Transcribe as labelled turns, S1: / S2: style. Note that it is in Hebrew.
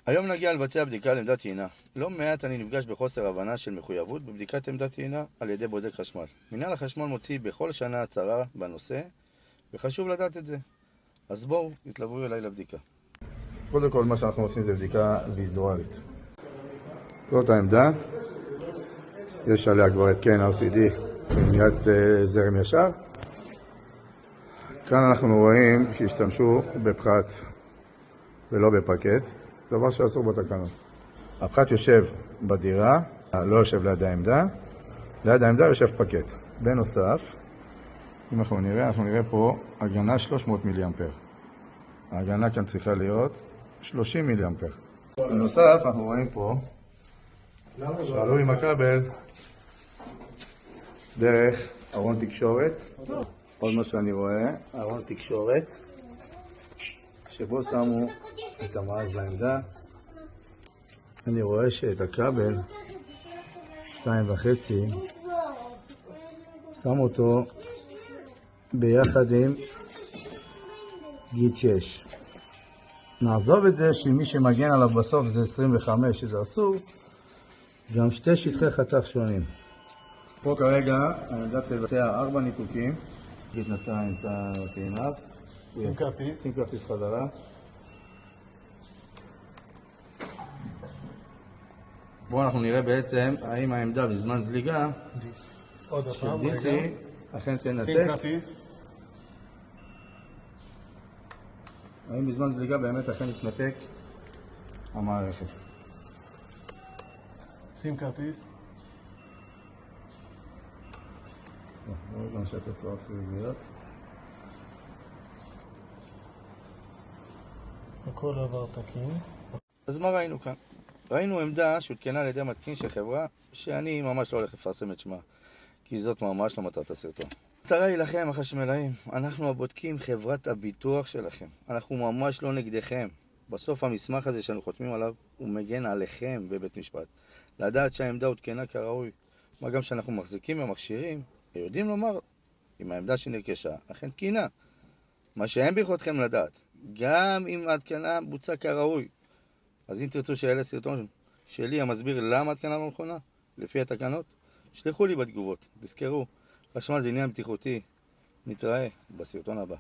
S1: היום נגיע לבצע בדיקה לעמדת טעינה. לא מעט אני נפגש בחוסר הבנה של מחויבות בבדיקת עמדת טעינה על ידי בודק חשמל. מינהל החשמל מוציא בכל שנה הצהרה בנושא, וחשוב לדעת את זה. אז בואו, התלוו אליי לבדיקה. קודם כל, מה שאנחנו עושים זה בדיקה ויזואלית. זאת העמדה. יש עליה כבר את כן RCD בניית זרם ישר. כאן אנחנו רואים שהשתמשו בפחת ולא בפקט, דבר שאסור בתקנות. הפחת יושב בדירה, לא יושב ליד העמדה, ליד העמדה יושב פקט. בנוסף, אם אנחנו נראה פה הגנה 300 מיליאמפר. ההגנה כאן צריכה להיות 30 מיליאמפר. בנוסף, אנחנו רואים פה שעלו עם הכבל דרך ארון תקשורת. עוד מה שאני רואה, ארון תקשורת, שבו שמו את המעז לעמדה. אני רואה שאת הכבל 2.5 שם אותו ביחד עם גיד 6. נעזוב את זה שמי שמגן עליו בסוף זה 25, שזה אסור, גם שתי שטחי חתך שונים. פה כרגע העמדה תבצע 4 ניתוקים. גיד נתן את הטעינה. שים כרטיס חזרה. בואו אנחנו נראה בעצם האם העמדה בזמן זליגה של DC אכן תנתק.
S2: שים כרטיס.
S1: האם בזמן זליגה באמת אכן יתנתק המערכת.
S2: שים כרטיס.
S1: נראה גם שהתוצאות חיוביות.
S2: הכל עבר תקין. אז
S1: מה ראינו כאן? ראינו עמדה שהותקנה על ידי מתקין של חברה שאני ממש לא הולך לפרסם את שמה, כי זאת ממש לא מטרת הסרטון. המטרה היא לכם, החשמלאים. אנחנו הבודקים, חברת הביטוח שלכם. אנחנו ממש לא נגדכם. בסוף המסמך הזה שאנו חותמים עליו הוא מגן עליכם בבית משפט. לדעת שהעמדה הותקנה כראוי. מה גם שאנחנו מחזיקים במכשירים ויודעים לומר אם העמדה שנרכשה אכן תקינה. מה שהם ביכולתכם לדעת, גם אם ההתקנה בוצעה כראוי. אז אם תרצו שיעלה סרטון שלי המסביר למה התקנה במכונה, לפי התקנות, שלחו לי בתגובות. תזכרו, חשמל זה עניין בטיחותי. נתראה בסרטון הבא.